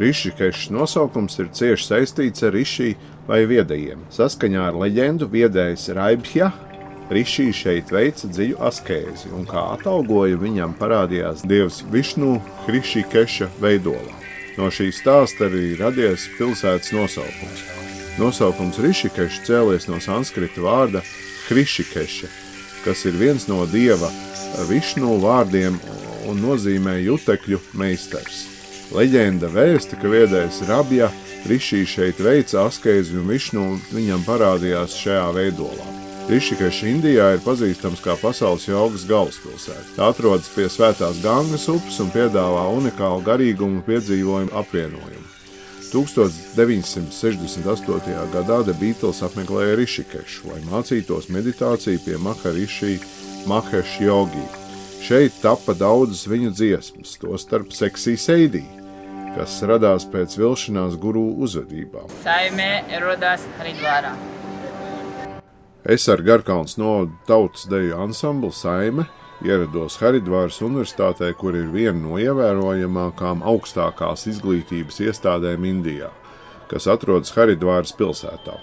Rišikešas nosaukums ir cieši saistīts ar Riši vai viedajiem. Saskaņā ar leģendu viedais Raibhja Riši šeit veica dziļu askēzi, un kā atalgojumu viņam parādījās dievs Višnu Rišikeša veidolā. No šī stāsta arī radies pilsētas nosaukums. Nosaukums Rišikeša cēlies no sanskrita vārda Hrišikeša, kas ir viens no dieva Višnu vārdiem un nozīmē jutekļu meistars. Leģenda vēsta, ka viedais Rabja Riši šeit veica askēzi un Višnu viņam parādījās šajā veidolā. Rišikeša Indijā ir pazīstams kā pasaules jogas galvaspilsēta. Tā atrodas pie Svētās Gangas upes un piedāvā unikālu garīgumu piedzīvojumu apvienojumu. 1968. gadā The Beatles apmeklēja Rišikešu, lai mācītos meditāciju pie Mahariši Mahesh Jogi. Šeit tappa daudzas viņu dziesmas, tostarp Sexy Sadie, kas radās pēc vilšanās guru uzvedībām. Saime ierodās Haridvārā. Es ar Garkalnes novada tautas deju ansamblu Saime ierados Haridvāras universitātē, kur ir viena no ievērojamākām augstākās izglītības iestādēm Indijā, kas atrodas Haridvāras pilsētā.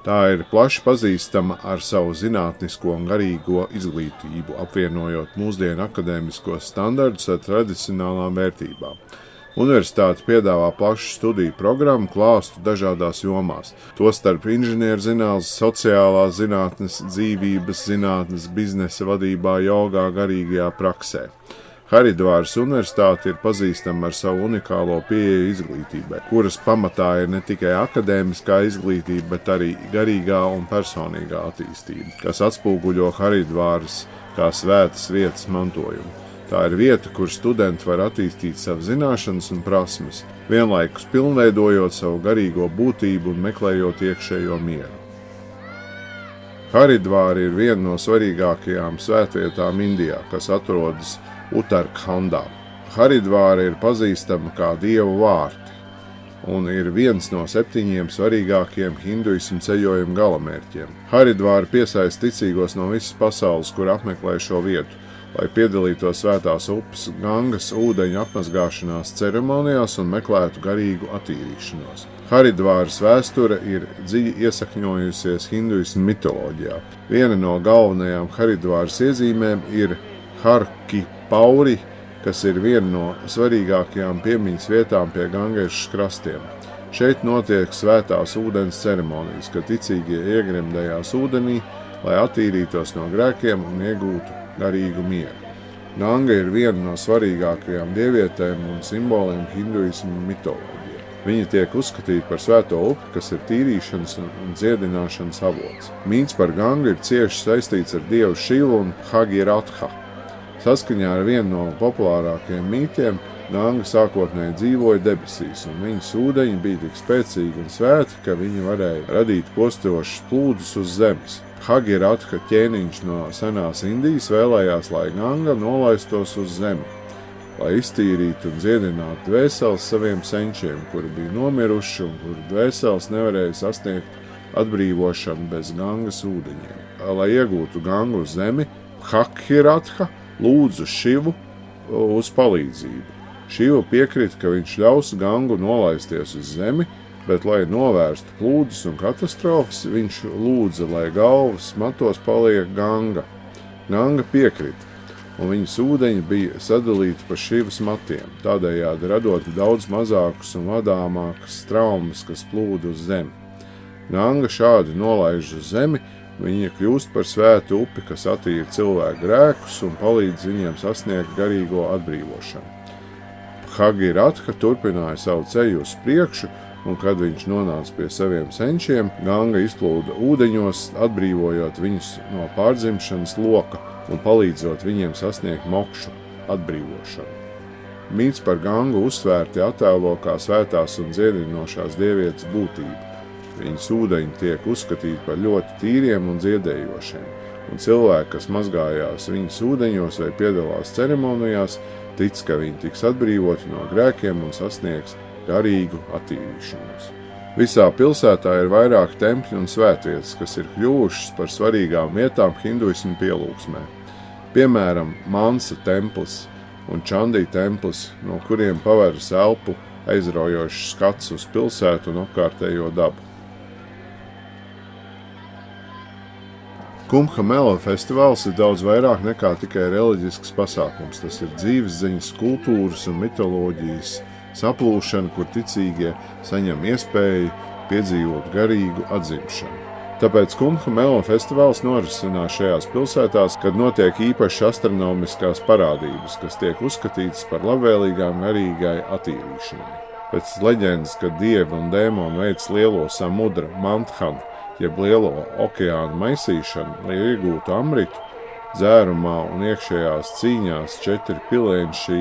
Tā ir plaši pazīstama ar savu zinātnisko un garīgo izglītību, apvienojot mūsdienu akadēmiskos standartus ar tradicionālām vērtībām. Universitāte piedāvā plašu studiju programmu klāstu dažādās jomās, tostarp inženierzinātnes, sociālās zinātnes, dzīvības zinātnes, biznesa vadībā, jogā, garīgajā praksē. Haridvāras universitāte ir pazīstama ar savu unikālo pieeju izglītībai, kuras pamatā ir ne tikai akadēmiskā izglītība, bet arī garīgā un personīgā attīstība, kas atspoguļo Haridvāras kā svētas vietas mantojumu. Tā ir vieta, kur studenti var attīstīt savas zināšanas un prasmes, vienlaikus pilnveidojot savu garīgo būtību un meklējot iekšējo mieru. Haridvāra ir viena no svarīgākajām svētvietām Indijā, kas atrodas Uttarakhandā. Haridvāra ir pazīstama kā dievu vārti un ir viens no 7 svarīgākajiem hinduismu ceļojumu galamērķiem. Haridvāra piesaista ticīgos no visas pasaules, kur apmeklē šo vietu, lai piedalītos svētās upes Gangas ūdeņu apmazgāšanās ceremonijās un meklētu garīgu attīrīšanos. Haridvāras vēsture ir dziļi iesakņojusies hinduismu mitoloģijā. Viena no galvenajām Haridvāras iezīmēm ir Harki Pauri, kas ir viena no svarīgākajām piemiņas vietām pie Gangešas krastiem. Šeit notiek svētās ūdens ceremonijas, kad ticīgie iegremdējās ūdenī, lai attīrītos no grēkiem un iegūtu garīgu mieru. Ganga ir viena no svarīgākajām dievietēm un simboliem hinduismu mitoloģijā. Viņa tiek uzskatīta par svēto upi, kas ir tīrīšanas un dziedināšanas avots. Mīts par Gangu ir cieši saistīts ar dievu Šivu un Bhagiratha. Saskaņā ar vienu no populārākajiem mītiem, Ganga sākotnēji dzīvoja debesīs, un viņas ūdeņi bija tik spēcīgi un svēti, ka viņi varēja radīt postošus plūdus uz zemes. Bhagiratha ķēniņš no senās Indijas vēlējās, lai Ganga nolaistos uz zemi, lai iztīrītu un dziedinātu dvēseles saviem senčiem, kuri bija nomiruši un kuru dvēseles nevarēja sasniegt atbrīvošanu bez Gangas ūdeņiem. Lai iegūtu Gangu uz zemi, Bhagiratha lūdzu Šivu uz palīdzību. Šiva piekrita, ka viņš ļaus Gangu nolaisties uz zemi, bet, lai novērstu plūdus un katastrofas, viņš lūdza, lai galvas matos paliek Ganga. Ganga piekrita, un viņas ūdeņi bija sadalīti pa Šivas matiem, tādējādi radot daudz mazākus un vadāmākas traumas, kas plūda uz zemi. Ganga šādi nolaiž uz zemi, viņa kļūst par svētu upi, kas attīra cilvēku grēkus un palīdz viņiem sasniegt garīgo atbrīvošanu. Bhagiratha turpināja savu ceļu uz priekšu, un kad viņš nonāca pie saviem senčiem, Ganga izplūda ūdeņos, atbrīvojot viņus no pārdzimšanas loka un palīdzot viņiem sasniegt mokšu, atbrīvošanu. Mīts par Gangu uzsvērti attēlo kā svētās un dziedinošās dievietes būtību. Viņas ūdeņi tiek uzskatīti par ļoti tīriem un dziedējošiem, un cilvēki, kas mazgājās viņas ūdeņos vai piedalās ceremonijās, tic, ka viņi tiks atbrīvoti no grēkiem un sasniegs garīgu attīrīšanos. Visā pilsētā ir vairāk tempļi un svētvietas, kas ir kļuvušas par svarīgām vietām hinduismu pielūgsmē. Piemēram, Mansa templis un Čandī templis, no kuriem paveras elpu aizraujošs skats uz pilsētu un apkārtējo dabu. Kumbha Mela festivāls ir daudz vairāk nekā tikai reliģisks pasākums. Tas ir dzīvesziņas, kultūras un mitoloģijas saplūšana, kur ticīgie saņem iespēju piedzīvot garīgu atzimšanu. Tāpēc Kumbha Mela festivāls norisinās šajās pilsētās, kad notiek īpašas astronomiskās parādības, kas tiek uzskatītas par labvēlīgām garīgai attīrīšanai. Pēc leģendas, kad dievi un dēmoni veic lielo samudra manthanu, jeb lielo okeānu maisīšanu, lai iegūtu amritu, dzērumā un iekšējās cīņās 4 pilēņi šī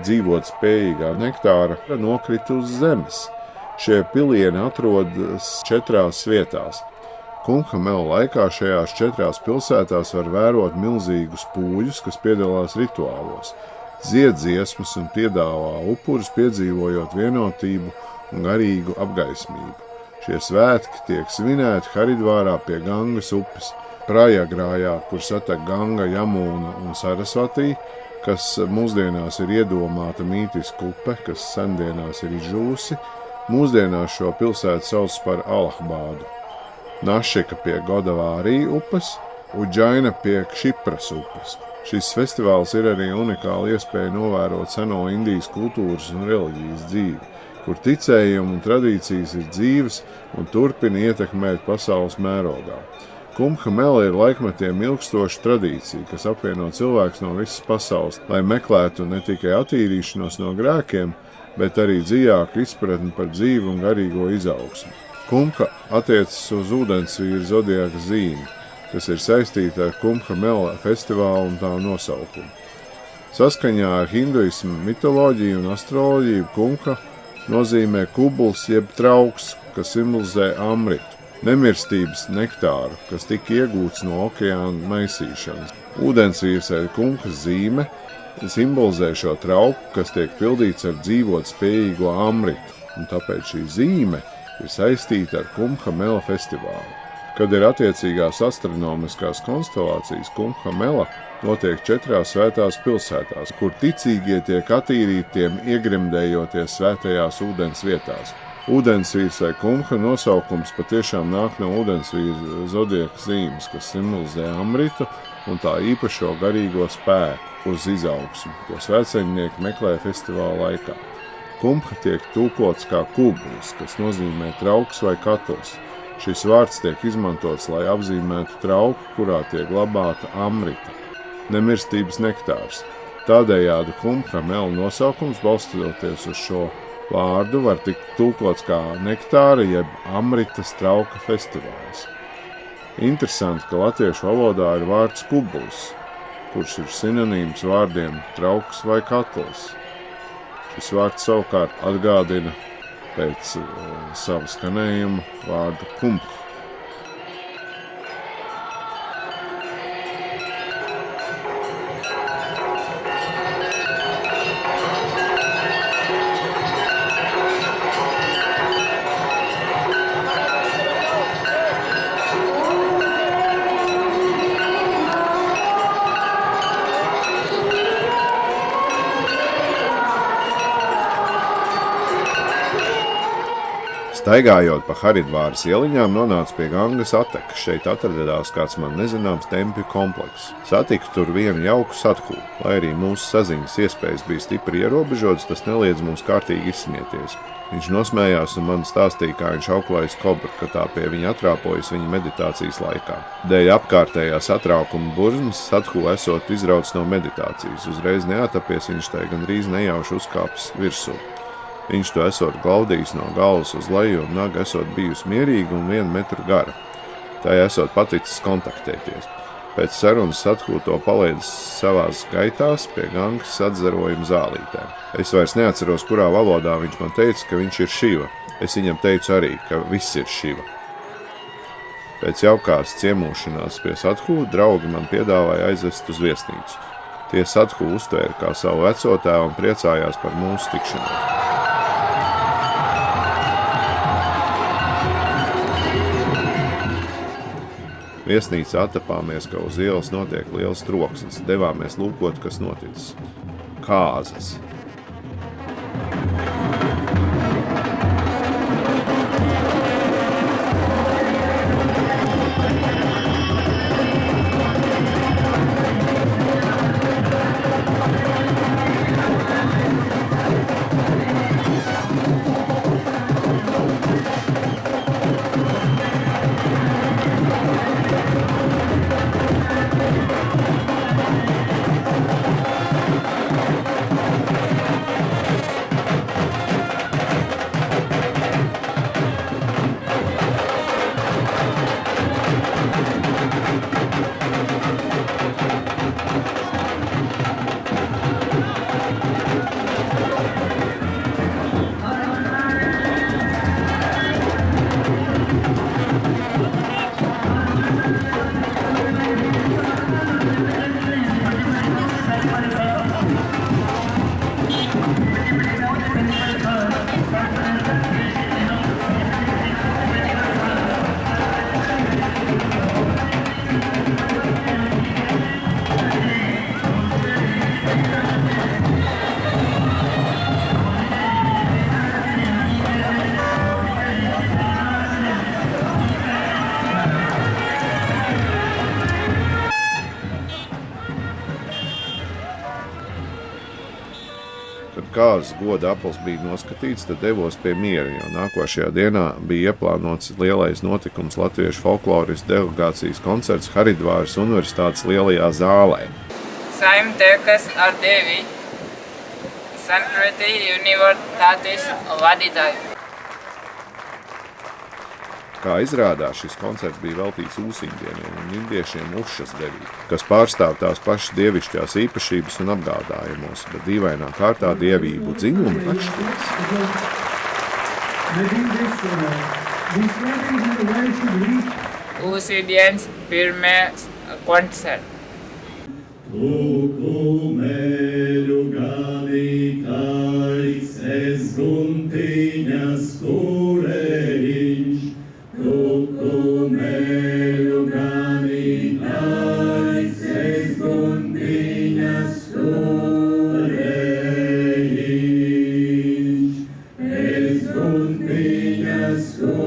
dzīvot spējīgā nektāra nokrita uz zemes. Šie pilieni atrodas 4 vietās. Kumbha Mela laikā šajās 4 pilsētās var vērot milzīgus pūļus, kas piedalās rituālos, dzied dziesmas un piedāvā upurus, piedzīvojot vienotību un garīgu apgaismību. Šie svētki tiek svinēti Haridvārā pie Gangas upes, Prajagrājā, kur satek Ganga, Jamuna un Sarasvatī, kas mūsdienās ir iedomāta mītiska upe, kas sendienās ir izžūsi. Mūsdienās šo pilsētu sauc par Allahabādu. Našika pie Godavārī upes, Udžaina pie Kšipras upes. Šis festivāls ir arī unikāla iespēja novērot seno Indijas kultūras un reliģijas dzīvi, kur ticējumi un tradīcijas ir dzīves un turpina ietekmēt pasaules mērogā. Kumbha Mela ir laikmetiem ilgstoša tradīcija, kas apvieno cilvēkus no visas pasaules, lai meklētu ne tikai attīrīšanos no grēkiem, bet arī dziļāku izpratni par dzīvi un garīgo izaugsmu. Kumbha attiecas uz ūdensvīra zodiaka zīmi, kas ir saistīta ar Kumbha Mela festivālu un tā nosaukumu. Saskaņā ar hinduismu mitoloģiju un astroloģiju Kumbha nozīmē kubuls jeb trauks, kas simbolizē amritu, nemirstības nektāru, kas tika iegūts no okeāna maisīšanas. Ūdensvīrs ar Kumbhas zīme simbolizē šo trauku, kas tiek pildīts ar dzīvot spējīgo amritu, un tāpēc šī zīme ir saistīta ar Kumbha Mela festivālu. Kad ir attiecīgās astronomiskās konstelācijas, Kumbha Mela notiek 4 svētās pilsētās, kur ticīgie tiek attīrītiem iegrimdējoties svētajās ūdens vietās. Ūdensvīrs vai Kumbha nosaukums patiešām nāk no ūdensvīra zodiaka zīmes, kas simbolizē amritu un tā īpašo garīgo spēku uz izaugsmu, ko svētceļnieki meklē festivāla laikā. Kumbha tiek tulkots kā kublis, kas nozīmē trauks vai katls. Šis vārds tiek izmantots, lai apzīmētu trauku, kurā tiek glabāta amrita, nemirstības nektārs. Tādējādi Kumbha Mela nosaukums, balstoties uz šo vārdu, var tikt tulkots kā nektāra jeb amritas trauka festivāls. Interesanti, ka latviešu valodā ir vārds kublis, kurš ir sinonīms vārdiem trauks vai katls. Šis vārds savukārt atgādina pēc sava skanējuma vārdu kumbha. Staigājot pa Haridvāras ieliņām, nonāca pie Gangas attekas. Šeit atradās kāds man nezināms tempļu komplekss. Satiku tur vienu jauku sadhu. Lai arī mūsu saziņas iespējas bija stipri ierobežotas, tas neliedz mums kārtīgi izsmieties. Viņš nosmējās un man stāstīja, kā viņš auklējas kobru, ka tā pie viņa atrāpojas viņa meditācijas laikā. Dēļ apkārtējā satraukuma burzmas sadhu esot izrauts no meditācijas. Uzreiz neatapies, viņš tai gandrīz nejauši uzkāpis virsū. Viņš to esot glaudījis no galvas uz leju un naga esot bijusi mierīga un 1 metru gara. Tā esot paticis kontaktēties. Pēc sarunas sadhu to palaidis savās gaitās pie Gangas atzarojuma zālītēm. Es vairs neatceros, kurā valodā viņš man teica, ka viņš ir Šiva. Es viņam teicu arī, ka viss ir Šiva. Pēc jaukās ciemošanās pie sadhu draugi man piedāvāja aizvest uz viesnīcu. Tie sadhu uztvēra kā savu vecotēvu un priecājās par mūsu tikšanos. Viesnīcā atapāmies, ka uz ielas notiek liels troksnis. Devāmies lūkot, kas noticis. kāzas. Kad kāzas goda apels bija noskatīts, tad devos pie miera, jo nākošajā dienā bija ieplānots lielais notikums latviešu folkloristas delegācijas koncerts Haridvāras universitātes lielajā zālē. Saimniekas ar Devi, Sankriti universitātes vadītāju. Kā izrādās, šis koncerts bija veltīts ūsiņdieniem un indiešiem Ušas devī, kas pārstāv tās pašas dievišķās īpašības un apgādājumos, bet dīvainā kārtā dievību dziļumi atšķiras. Ūsiņdienas pirmais koncerts. Kukumeļu ganītājs, es guntiņas kureļiņš. Kukumeļu ganītājs, es guntiņas kureļiņš. Es guntiņas kureļiņš.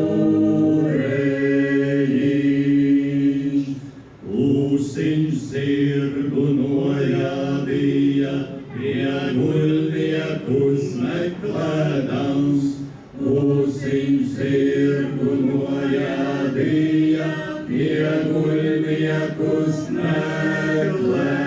Ūsiņš zirgu nojādīja, pie guļniekus meklēdams. Ūsiņš zirgu nojādīja, pie guļniekus meklēdams.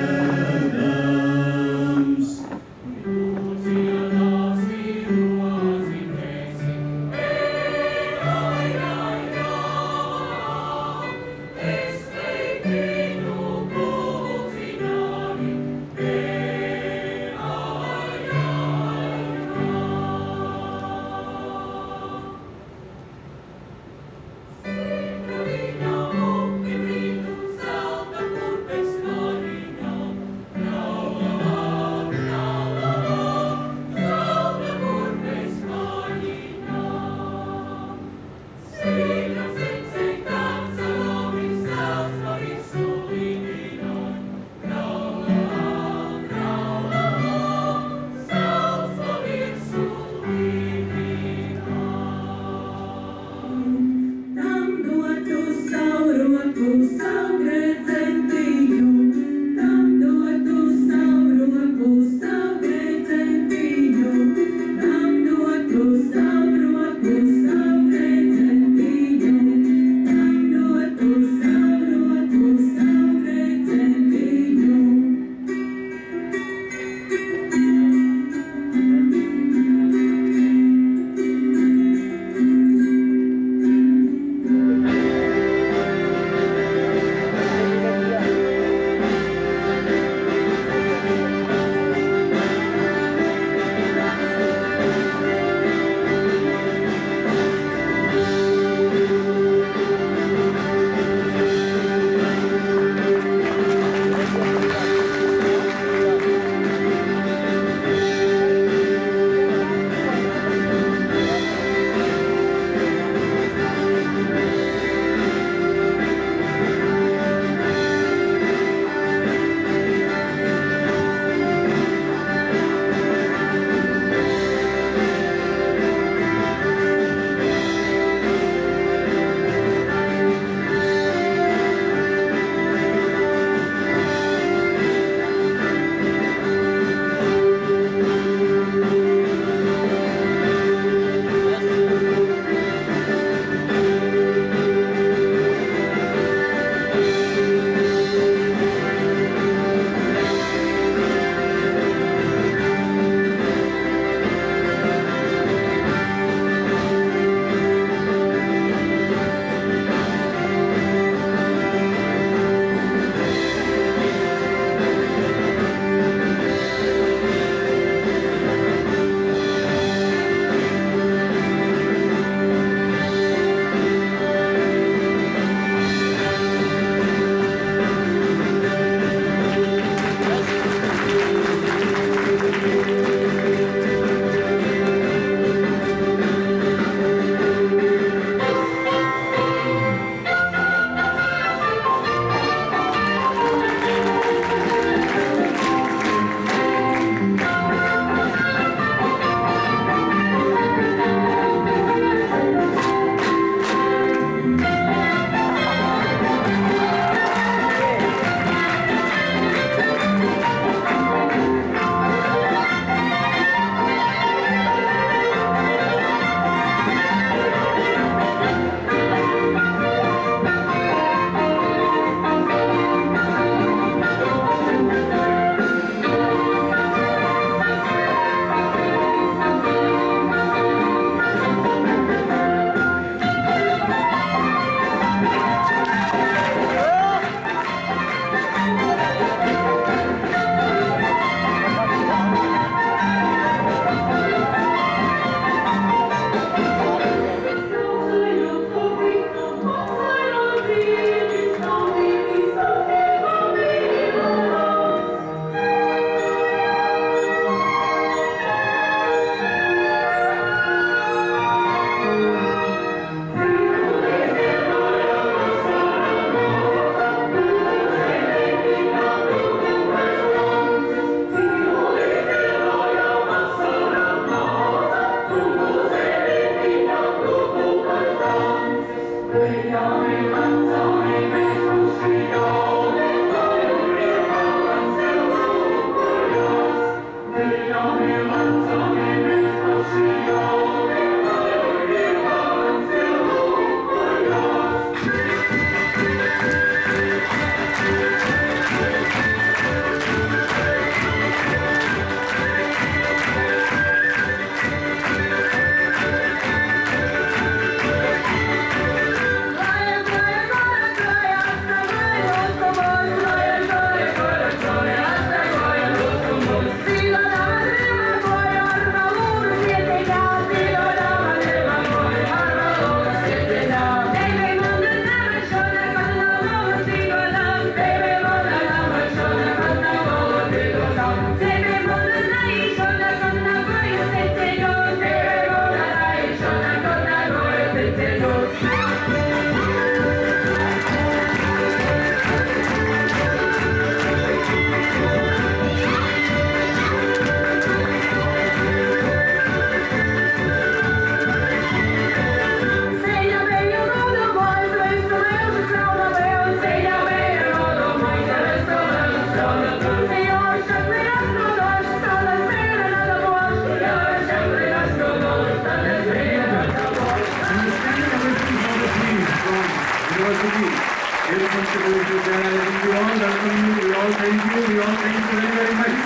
thank you. We all thank you very, very much.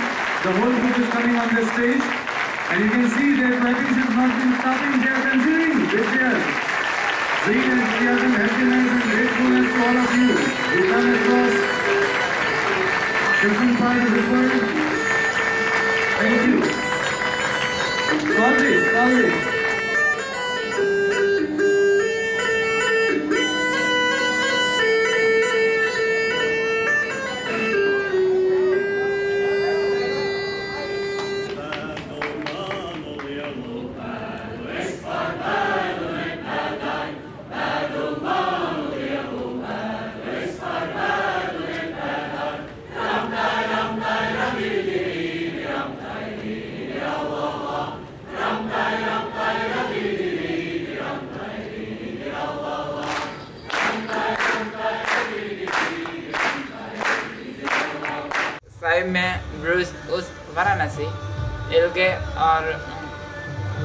The whole group is coming on the stage, and you can see their practice has not been stopping. They are continuing with their zeal and enthusiasm, happiness and gratefulness to all of you who come across different parts of the world. Thank you. Always. Sahib में ब्रूस उस वाराणसी इल्गे और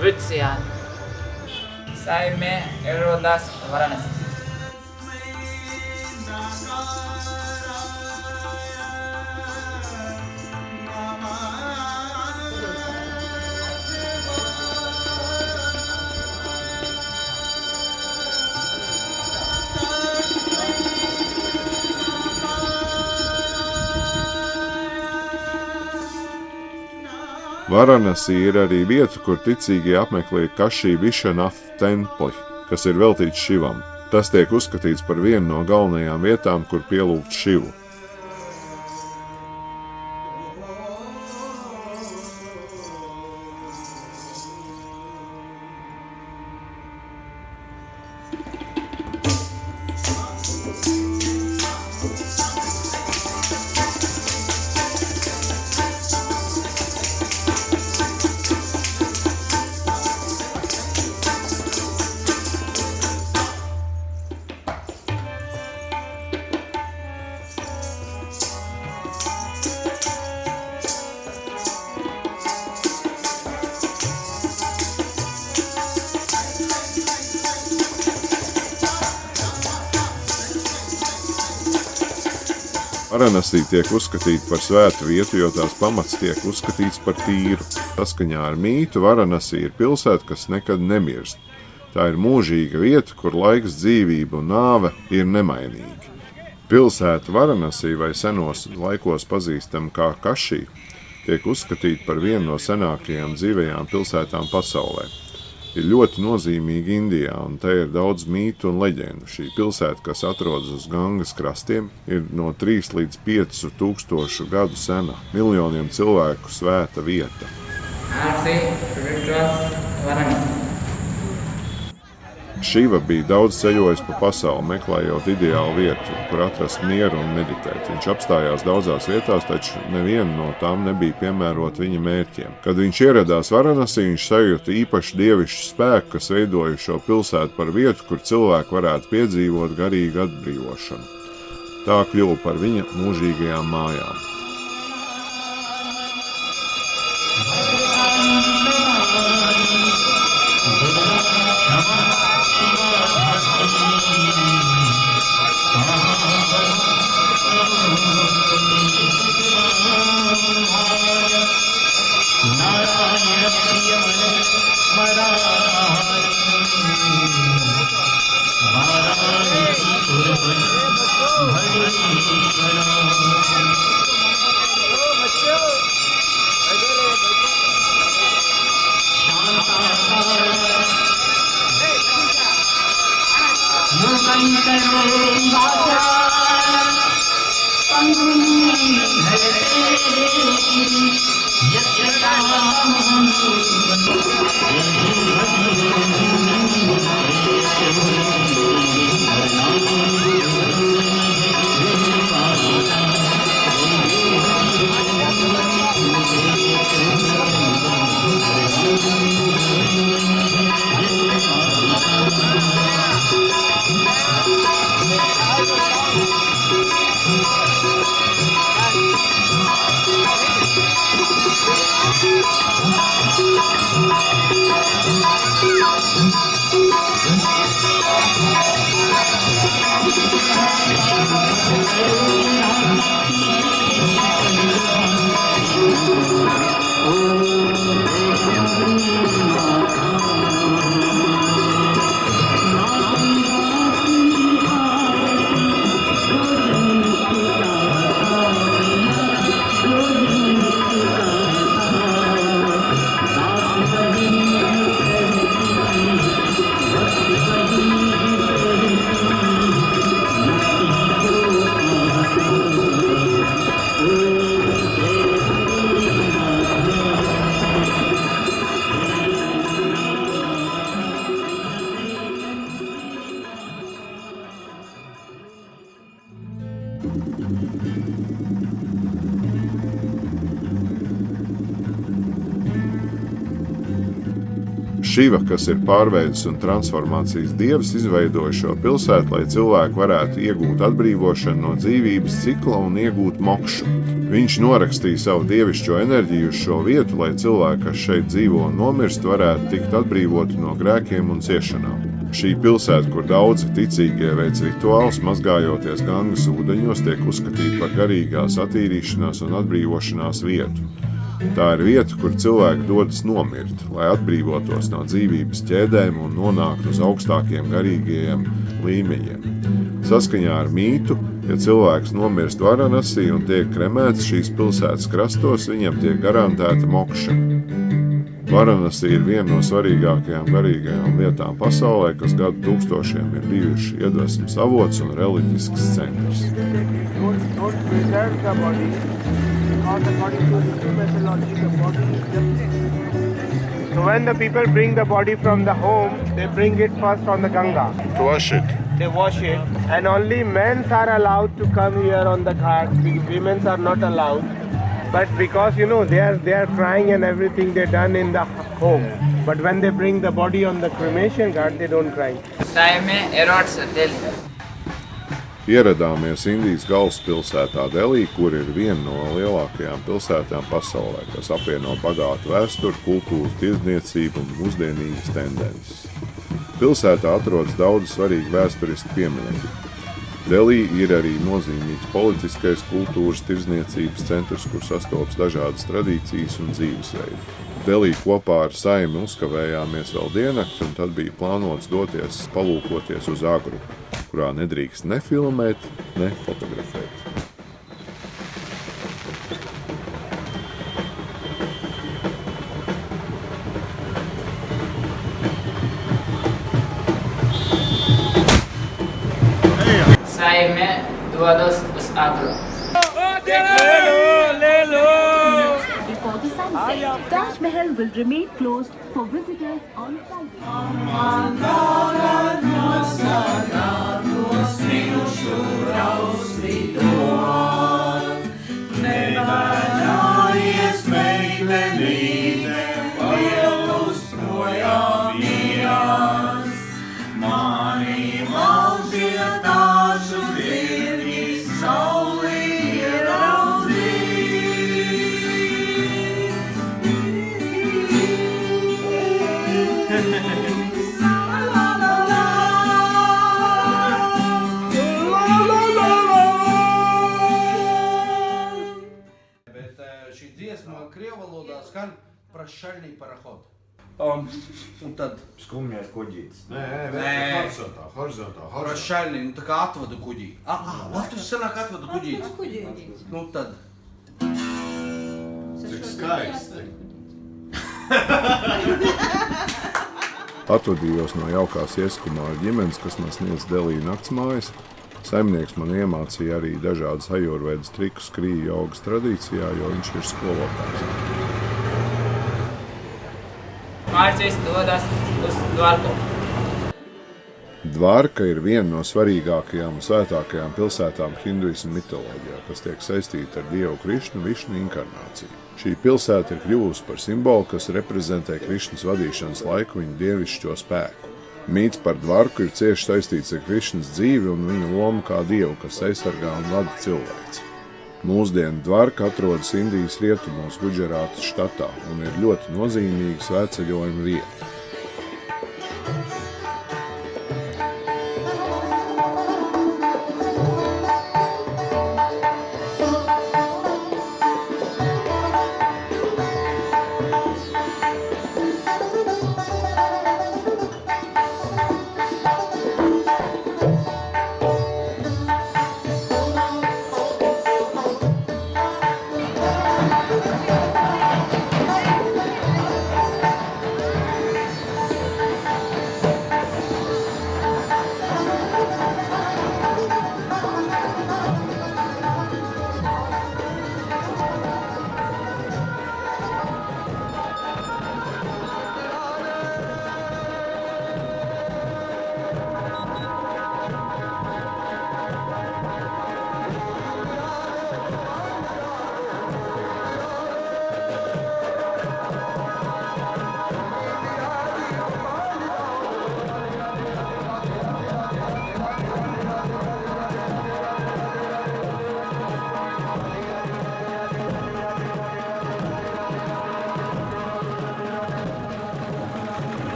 वृत्सियान साहिब में एरोदास Varanasi Varanasi ir arī vieta, kur ticīgie apmeklē Kašī Višanath templi, kas ir veltīts Šivam. Tas tiek uzskatīts par vienu no galvenajām vietām, kur pielūgt Šivu. Varanasi tiek uzskatīta par svētu vietu, jo tās pamats tiek uzskatīts par tīru. Saskaņā ar mītu Varanasi ir pilsēta, kas nekad nemirst. Tā ir mūžīga vieta, kur laiks, dzīvība un nāve ir nemainīgi. Pilsēta Varanasi vai senos laikos pazīstama kā Kašī tiek uzskatīta par vienu no senākajām dzīvajām pilsētām pasaulē. Ir ļoti nozīmīga Indijā, un te ir daudz mītu un leģendu. Šī pilsēta, kas atrodas uz Gangas krastiem, ir no 3 līdz 5 tūkstošu gadu sena. Miljoniem cilvēku svēta vieta. Šiva bija daudz ceļojis pa pasauli, meklējot ideālu vietu, kur atrast mieru un meditēt. Viņš apstājās daudzās vietās, taču neviena no tām nebija piemērota viņa mērķiem. Kad viņš ieradās Varanasi, viņš sajūta īpašu dievišķu spēku, kas veidoja šo pilsētu par vietu, kur cilvēki varētu piedzīvot garīgu atbrīvošanu. Tā kļuva par viņa mūžīgajām mājām. Šiva, kas ir pārveides un transformācijas dievs, izveidoja šo pilsētu, lai cilvēki varētu iegūt atbrīvošanu no dzīvības cikla un iegūt mokšu. Viņš norakstīja savu dievišķo enerģiju uz šo vietu, lai cilvēki, kas šeit dzīvo un nomirst, varētu tikt atbrīvoti no grēkiem un ciešanām. Šī pilsēta, kur daudzi ticīgie veic rituālus, mazgājoties Gangas ūdeņos, tiek uzskatīta par garīgās attīrīšanās un atbrīvošanās vietu. Tā ir vieta, kur cilvēki dodas nomirt, lai atbrīvotos no dzīvības ķēdēm un nonāktu uz augstākiem garīgajiem līmeņiem. Saskaņā ar mītu, ja cilvēks nomirst Varanasī un tiek kremēts šīs pilsētas krastos, viņam tiek garantēta mokša. Varanasī ir viena no svarīgākajām garīgajām vietām pasaulē, kas gadu tūkstošiem ir bijuši iedvesmas avots un reliģisks centrs. Don't preserve the body, because according to Hindu mythology, the body is justice. So when the people bring the body from the home, they bring it first on the Ganga. To wash it. They wash it, and only men are allowed to come here on the ghat. Women are not allowed. But because they are crying and everything they done in the home. But when they bring the body on the cremation ghat, they don't cry. Saime Erods Delhi. Ieradāmies Indijas galvaspilsētā Delī, kur ir viena no lielākajām pilsētām pasaulē, kas apvieno bagātu vēsturi, kultūru, tirdzniecību un mūsdienīgas tendences. Pilsētā atrodas daudz svarīgi vēsturiski pieminekļi. Delī ir arī nozīmīgs politiskais, kultūras, tirdzniecības centrs, kur sastopas dažādas tradīcijas un dzīvesveidi. Delī kopā ar saimi uzkavējāmies vēl diennakti, un tad bija plānots doties palūkoties uz Agru, kurā nedrīkst ne filmēt, ne fotografēt. Saime dodas uz Agru. Before the sunset, Taj Mahal will remain closed for visitors on Friday. Šī dziesma krievu valodā skan prašaļnī parahod. Un tad Skumjais kuģītis. Horizontā. prašaļnī, tā kā atvadu kuģī. Latvijas sanāk atvadu kuģītis. Nu tad. Cik skaisti. Atvadījos no jaukās ieskumāra ģimenes, kas man sniedz Delī naktsmājas. Saimnieks man iemācīja arī dažādas ajurvedas trikus kriju jogas tradīcijā, jo viņš ir skolotājs. Mārcis dodas uz Dvarku. Dvarka ir viena no svarīgākajām un svētākajām pilsētām hinduismu mitoloģijā, kas tiek saistīta ar dievu Krišnu Višnu inkarnāciju. Šī pilsēta ir kļuvusi par simbolu, kas reprezentē Krišnas vadīšanas laiku viņa dievišķo spēku. Mīts par Dvarku ir cieši saistīts ar Krišnas dzīvi un viņa lomu kā dievu, kas aizsargā un vada cilvēci. Mūsdienu Dvarka atrodas Indijas rietumos Gudžarātas štatā un ir ļoti nozīmīga svētceļojuma vieta.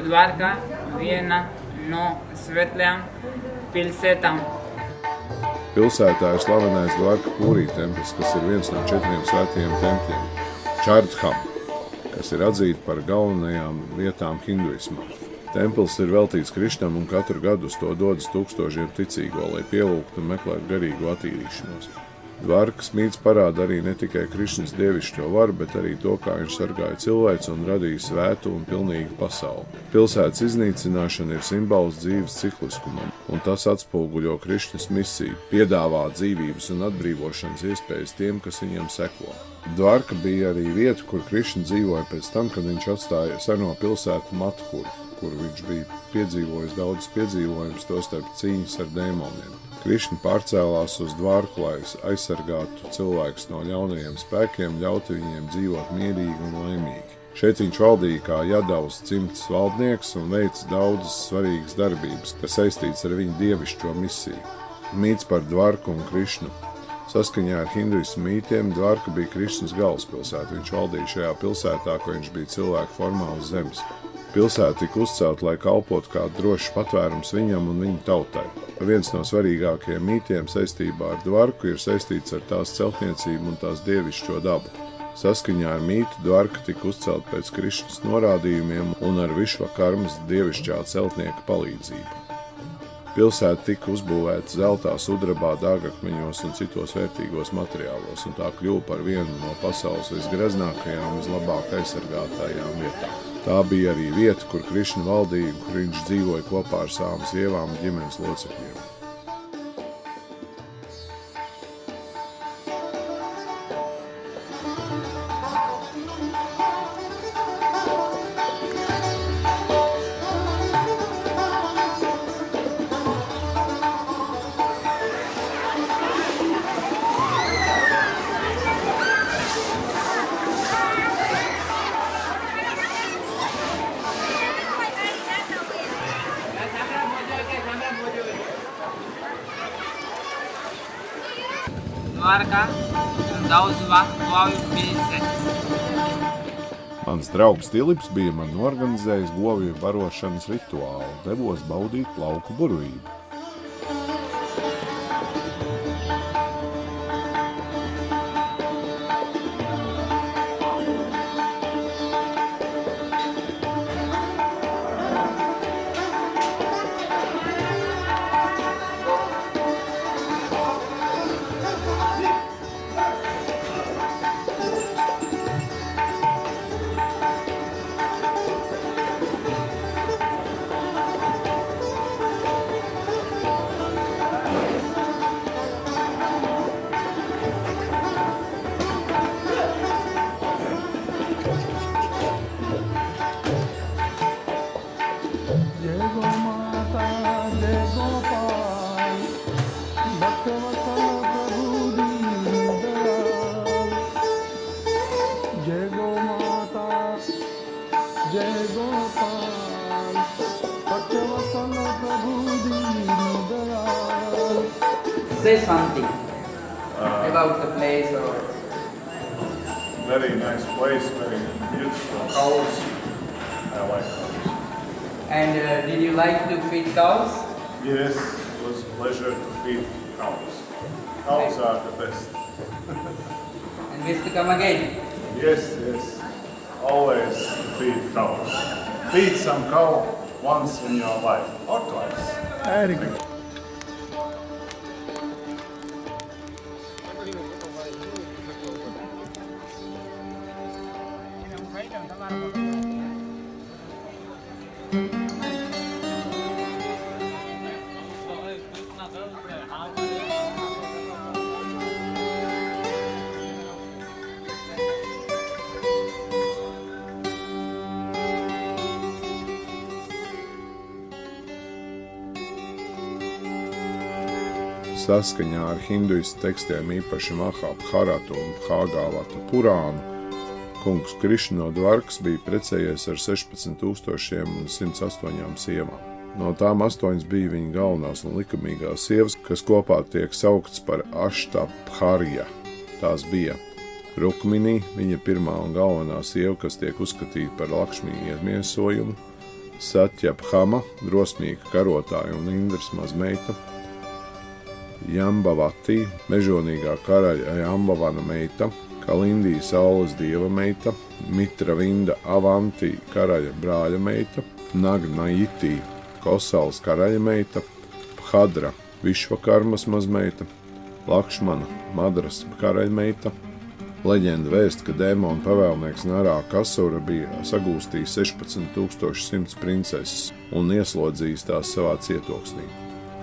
Dvarka viena no svētajām pilsētām. Pilsētā ir slavenais Dvarka Pūrī templis, kas ir viens no 4 svētajiem tempļiem. Čārdham, kas ir atzīta par galvenajām vietām hinduismā. Templis ir veltīts Krišnam un katru gadu uz to dodas tūkstošiem ticīgo, lai pielūgtu un meklētu garīgu attīrīšanos. Dvarkas mīts parāda arī ne tikai Krišnas dievišķo varu, bet arī to, kā viņš sargāja cilvēci un radīja svētu un pilnīgu pasauli. Pilsētas iznīcināšana ir simbols dzīves cikliskumam, un tas atspoguļo Krišnas misiju – piedāvāt dzīvības un atbrīvošanas iespējas tiem, kas viņam seko. Dvarka bija arī vieta, kur Krišna dzīvoja pēc tam, kad viņš atstāja seno pilsētu Mathuru, kur viņš bija piedzīvojis daudz piedzīvojumus, tostarp cīņas ar dēmoniem. Krišna pārcēlās uz Dvarku, lai aizsargātu cilvēkus no ļaunajiem spēkiem, ļautu viņiem dzīvot mierīgi un laimīgi. Šeit viņš valdīja kā Jadavas cimtas valdnieks un veica daudzas svarīgas darbības, kas saistīts ar viņa dievišķo misiju. Mīts par Dvarku un Krišnu. Saskaņā ar hinduismu mītiem Dvarka bija Krišnas galvaspilsēta. Viņš valdīja šajā pilsētā, ko viņš bija cilvēku formā uz zemes. Pilsēta tika uzcelta, lai kalpotu kā drošs patvērums viņam un viņa tautai. Viens no svarīgākajiem mītiem saistībā ar Dvarku ir saistīts ar tās celtniecību un tās dievišķo dabu. Saskaņā ar mītu Dvarka tika uzcelta pēc Krišnas norādījumiem un ar Višvakarmas dievišķā celtnieka palīdzību. Pilsēta tika uzbūvēta zeltā, sudrabā, dārgakmeņos un citos vērtīgos materiālos, un tā kļuva par vienu no pasaules visgreznākajām un vislabāk aizsargātajām vietām. Tā bija arī vieta, kur Krišna valdīja, kur viņš dzīvoja kopā ar savām sievām un ģimenes locekļiem. Dvarka daudz govju pilsētas. Mans draugs Tilips bija man organizējis govju barošanas rituālu, devos baudīt lauku burvību. say something about the place or... Very nice place, very beautiful cows. I like cows. And did you like to feed cows? Yes, it was a pleasure to feed cows. Cows are the best. And wish to come again? Yes, yes. Always feed cows. Feed some cow once in your life or twice. Very good. Saskaņā ar hinduistu tekstiem, īpaši Mahabharatu un Bhagavata Purānu, kungs Krišna no Dvarkas bija precējies ar 16,108 sievām. No tām 8 bija viņa galvenās un likumīgās sievas, kas kopā tiek sauktas par Aštabharja. Tās bija Rukmini, viņa pirmā un galvenā sieva, kas tiek uzskatīta par Lakšmī iemiesojumu, Satyabhama, drosmīga karotāja un Indras mazmeita, Jambavati, mežonīgā karaļa Jambavana meita, Kalindija saules dieva meita, Mitravinda Avanti, karaļa brāļa meita, Nagnajiti, Kosals karaļa meita, Bhadra, Višvakarmas mazmeita, Lakšmana, Madras karaļa meita. Leģenda vēst, ka dēmona pavēlnieks Narakasura bija sagūstījis 16,100 princeses un ieslodzījis tās savā cietoksnī.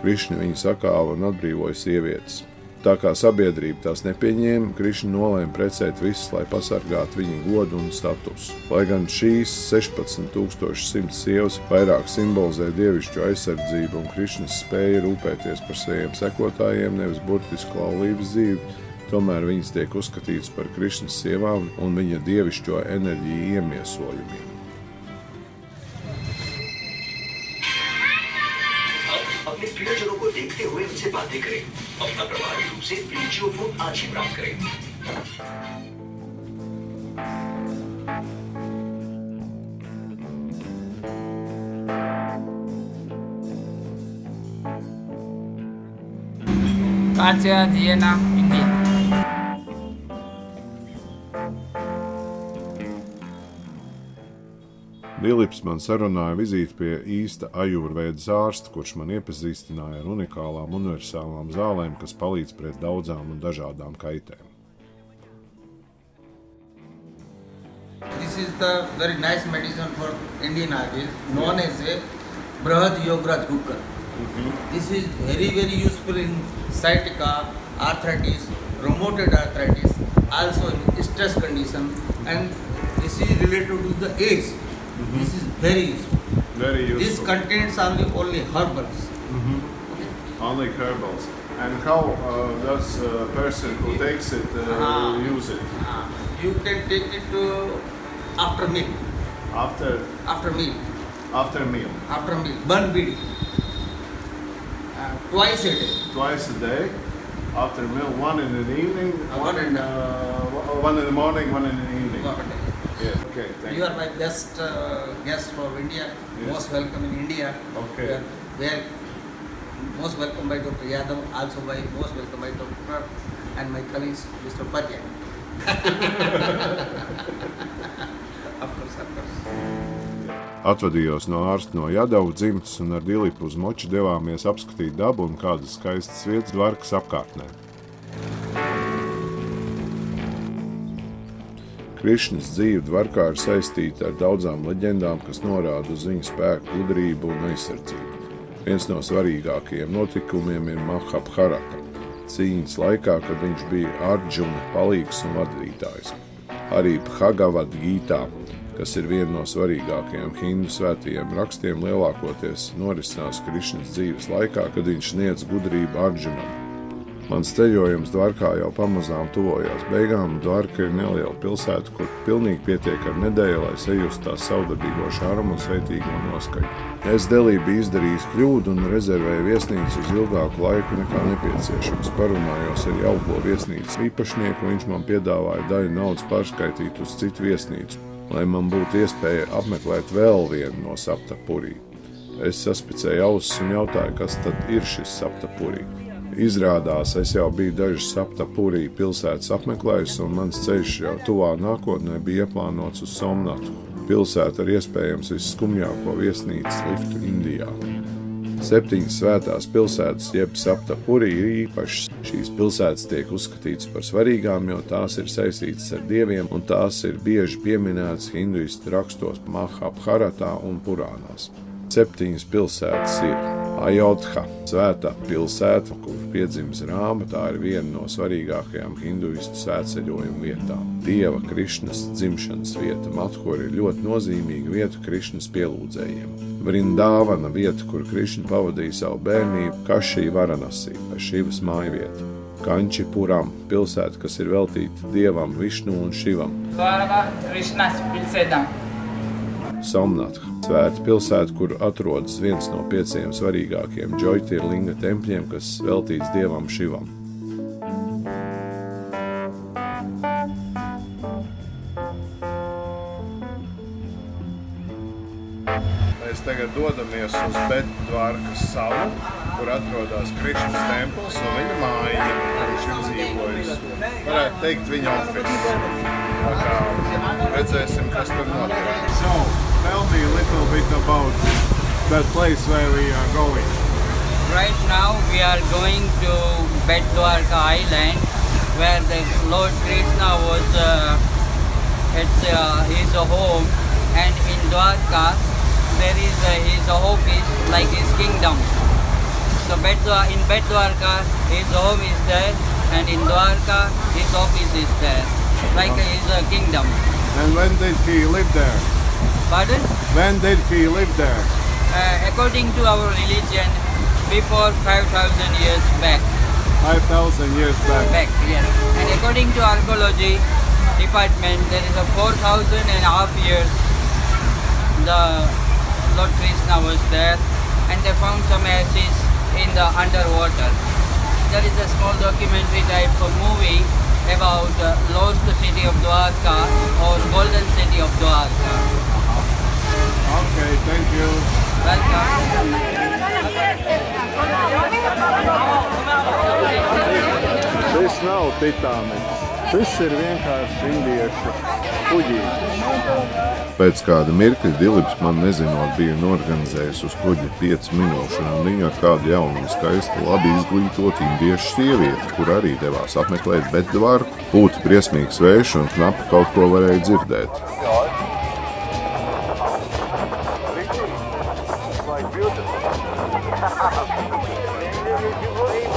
Krišna viņu sakāva un atbrīvoja sievietes. Tā kā sabiedrība tās nepieņēma, Krišna nolēma precēt visas, lai pasargātu viņa godu un statusu. Lai gan šīs 16,100 sievas vairāk simbolizē dievišķu aizsardzību un Krišnas spēja rūpēties par saviem sekotājiem, nevis burtisku laulības dzīvi, tomēr viņas tiek uzskatītas par Krišnas sievām un viņa dievišķo enerģiju iemiesojumiem. अपने प्रियजनों को देखते हुए उनसे बातें करें। अपना प्रभावी रूप से फ्रीजियो फोन आज ही प्राप्त करें। Cartagena, India. Dilips man sarunāja vizīti pie īsta ajurvēdas ārsta, kurš man iepazīstināja ar unikālām universālām zālēm, kas palīdz pret daudzām un dažādām kaitēm. This is the very nice medicine for Indian Ayurveda, known as a Brahad Yograj Gukar. This is very useful in sciatica, arthritis, rheumatoid arthritis, also in stress condition, and this is related to the AIDS. This is very useful. Very useful. This contains only herbals. Okay. Only herbals. And how does a person who takes it use it? You can take it after meal. After meal. After meal. Burn bidi. Twice a day. Twice a day. After meal, one in the evening, one in the morning, one in the evening. Yeah. Okay, thank you. You are my best guest for India. Yes. Most welcome in India. Okay. We are most welcome by Dr. Yadav, also most welcome by Dr. and my colleagues, Mr. Padya. Of course. Atvadījos no ārsta no Jadava dzimtas un ar Dilipu uz Moču devāmies apskatīt dabu un kādas skaistas vietas Dvarkas apkārtnē. Krišnas dzīve Dvarkā ir saistīta ar daudzām leģendām, kas norāda uz viņa spēku, gudrību un aizsardzību. Viens no svarīgākajiem notikumiem ir Mahabharata, cīņas laikā, kad viņš bija Arjuna palīgs un vadītājs. Arī Bhagavad Gītā, kas ir viena no svarīgākajiem hindu svētajiem rakstiem, lielākoties norisinās Krišnas dzīves laikā, kad viņš sniedz gudrību Arjunam. Mans ceļojums Dvarkā jau pamazām tuvojās beigām, un Dvarka ir neliela pilsēta, kur pilnīgi pietiek ar nedēļu, lai sajustu tās savdabīgo šarmu un sveitīgo noskaņu. Es Delī biju izdarījis kļūdu un rezervēju viesnīcu uz ilgāku laiku nekā nepieciešams. Parunājos ar jauko viesnīcas īpašnieku, viņš man piedāvāja daļu naudas pārskaitīt uz citu viesnīcu, lai man būtu iespēja apmeklēt vēl vienu no Saptapurī. Es saspicēju ausis un jautāju, kas tad ir šis Saptapurī. Izrādās, es jau biju dažas Saptapurī pilsētas apmeklējis, un mans ceļš jau tuvā nākotnē bija ieplānots uz Somnatu. Pilsēta ir iespējams visskumjāko viesnīcas liftu Indijā. 7 svētās pilsētas, jeb Saptapurī, ir īpašas. Šīs pilsētas tiek uzskatītas par svarīgām, jo tās ir saistītas ar dieviem, un tās ir bieži pieminētas hinduistu rakstos Mahabharatā un Purānās. 7 pilsētas ir Ajodha, svētā pilsēta, kur piedzimis Rāma, tā ir viena no svarīgākajām hinduistu svētceļojumu vietām. Dieva Krišnas dzimšanas vieta Mathura ir ļoti nozīmīga vieta Krišnas pielūdzējiem. Vrindāvana vieta, kur Krišna pavadīja savu bērnību, Kašī Varanasī, Šivas mājvieta. Kančipuram, pilsēta, kas ir veltīta dievam Višnu un Šivam. Dvarka Krishnas pilsētā. Somnatha, svēta pilsēta, kur atrodas viens no 5 svarīgākiem Džoitirlinga tempļiem, kas veltīts dievam Šivam. Mēs tagad dodamies uz Betdvarkas salu, kur atrodas Krišnas templis un viņa māja, kur viņš ir dzīvojis. Varētu teikt viņa office. Tā kā redzēsim, kas tur notiek. So, tell me a little bit about that place where we are going. Right now we are going to Betdwarka Island, where the Lord Krishna was his home, and in Dwarka there is his office like his kingdom. So in Betdwarka his home is there, and in Dwarka his office is there, like his kingdom. And when did he live there? Pardon? When did he live there? According to our religion, before 5,000 years back. 5,000 years back. Yes. And according to archaeology department, there is a 4,500 years the Lord Krishna was there, and they found some ashes in the underwater. There is a small documentary type of movie about lost city of Dwarka or golden city of Dwarka. Okay, thank you. Welcome. Šis nav Titāniks. Šis ir vienkārši indiešu kuģītis. Pēc kāda mirkļa Dilips man nezinot bija norganizējis uz kuģa 5 minūšu randiņu ar kādu jaunu un skaistu, labi izglītotu indiešu sievieti, kur arī devās apmeklēt Betdvarku. Pūta briesmīgs vējš un knapi kaut ko varēja dzirdēt.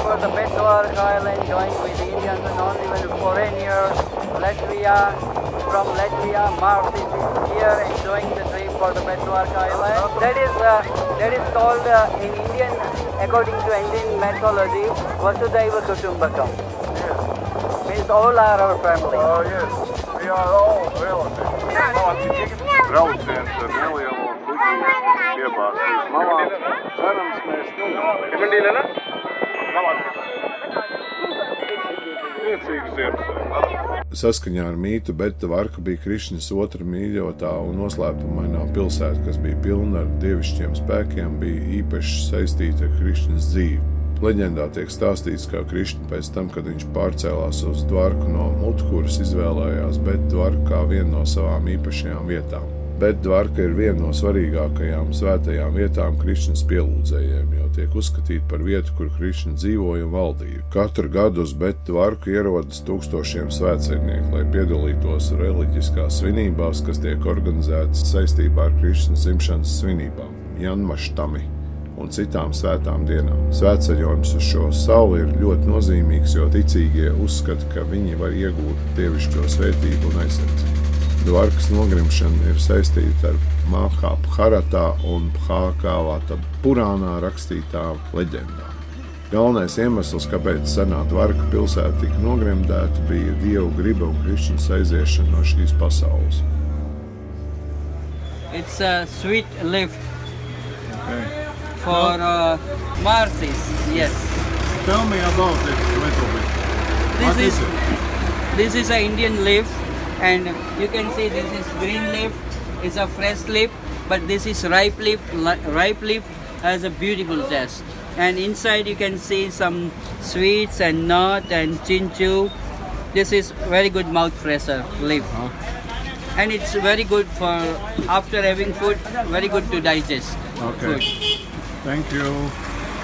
For the Betdwarka Island joined with Indians and only when foreigners, from Latvia, Mars is here enjoying the trip for the Betdwarka Island. That is called in Indian, according to Indian mythology, Vasudhaiva Kutumbakam. Yes. Means all are our family. Oh yes, we are all relatives. Brauciens ar nelielo kuģi iebāzīs malā. Cerams, mēs nevaram. Saskaņā ar mītu Betdvarka bija Krišnas otra mīļotā un noslēpumainā pilsēta, kas bija pilna ar dievišķiem spēkiem, bija īpaši saistīta ar Krišnas dzīvi. Leģendā tiek stāstīts, ka Krišna pēc tam, kad viņš pārcēlās uz Dvarku no Muthuras, izvēlējās Betdvarku kā vienu no savām īpašajām vietām. Betdvarka ir viena no svarīgākajām svētajām vietām Krišnas pielūdzējiem, jo tiek uzskatīta par vietu, kur Krišna dzīvoja un valdīja. Katru gadu uz Betdvarku ierodas tūkstošiem svētceļnieku, lai piedalītos reliģiskās svinībās, kas tiek organizētas saistībā ar Krišnas dzimšanas svinībām, Janmaštami un citām svētām dienām. Svētceļojums uz šo salu ir ļoti nozīmīgs, jo ticīgie uzskata, ka viņi var iegūt dievišķo svētību un aizsardzību. Dvarkas nogrimšana ir saistīta ar Mahabharatā un Bhagavata Purānā rakstītām leģendām. Galvenais iemesls, kāpēc senā Dvarka pilsēta tika nogremdēta, bija Dieva griba un Krišņas aiziešana no šīs pasaules. It's a sweet lift for Marsis, yes. Tell me about it a little bit. This is an Indian lift, and you can see this is green leaf. It's a fresh leaf, but this is ripe leaf. Ripe leaf has a beautiful taste. And inside you can see some sweets and nut and chinchu. This is very good mouth fresher leaf. And it's very good for after having food, very good to digest food. Thank you.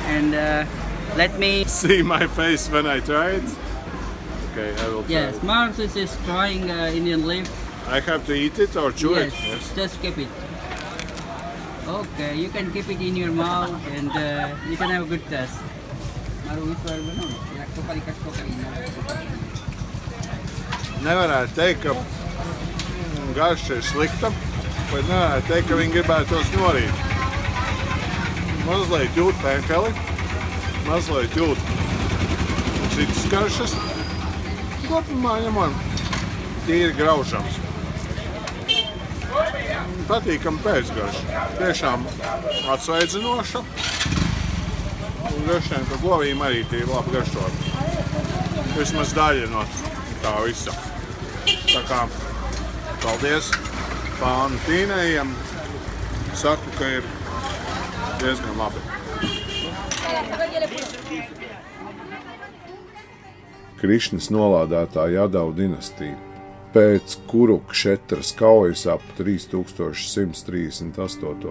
And let me... See my face when I try it? Okay, I will try Yes, it. Marsis is trying Indian leaf. I have to eat it or chew it? Yes, just keep it. Okay, you can keep it in your mouth and you can have a good taste. Nevarētu teikt, ka garša ir slikta, bet nevarētu teikt, ka viņi gribētos norīt. Mazliet jūt pēkeli, mazliet jūt citas garšas. Kopumā ņemot tīri graužams. Patīkam pēcgarša. Tiešām atsveidzinoša. Un garšiem, ka govīm arī tīri labi garšot. Vismaz daļa no tā visa. Tā kā paldies pānu Tīnējiem. Saku, ka ir diezgan labi. Krišņas nolādētā Jadau dinastija. Pēc Kurukšetras kaujas ap 3138.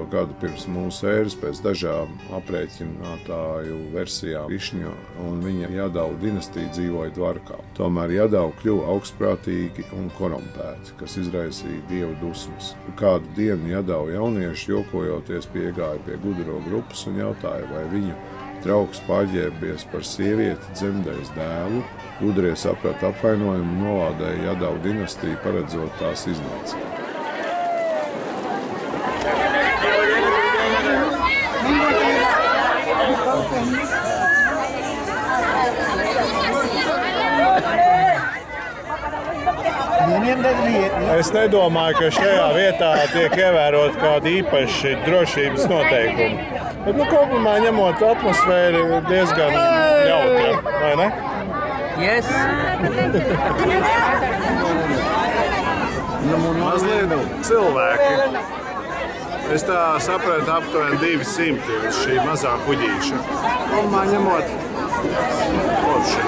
gadu pirms mūsu ēras, pēc dažām aprēķinātāju versijām, Krišņa un viņa Jadau dinastija dzīvoja Dvarkā. Tomēr Jadau kļuva augstprātīgi un korumpēti, kas izraisīja dievu dusmas. Kādu dienu Jadau jaunieši jokojoties piegāja pie gudro grupas un jautāja, vai viņu draugs pārģērbies par sievieti dzemdējis dēlu. Gudrie saprata apvainojumu un nolādēja Jadau dinastiju, paredzot tās iznīcinājumu. Es nedomāju, ka šajā vietā tiek ievērot kādi īpaši drošības noteikumi. Bet, kopumā ņemot atmosfēru, diezgan jautra, vai ne? Yes. Mazliet cilvēki. Es tā sapratu aptuveni 200 uz šī mazā kuģīša. Kopumā ņemot forši.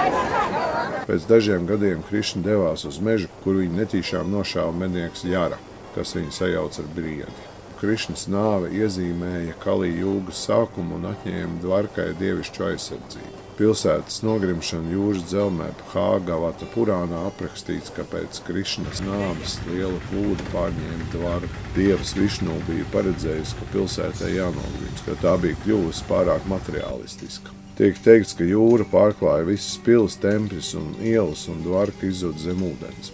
Pēc dažiem gadiem Krišņa devās uz mežu, kur viņu netīšām nošāva mednieks Jara, kas viņu sajauca ar briedi. Krišņas nāve iezīmēja Kalī jūgas sākumu un atņēma Dvarkai dievišķu aizsardzību. Pilsētas nogrimšana jūras dzelmē Bhāgavata Purānā aprakstīts, ka pēc Krišņas nāves liela plūda pārņēma Dvarku. Dievs Višnu bija paredzējis, ka pilsētai jānogrimst, jo tā bija kļuvusi pārāk materiālistiska. Tiek teikts, ka jūra pārklāja visas pilis, tempļus un ielas un Dvarka izzuda zem ūdens.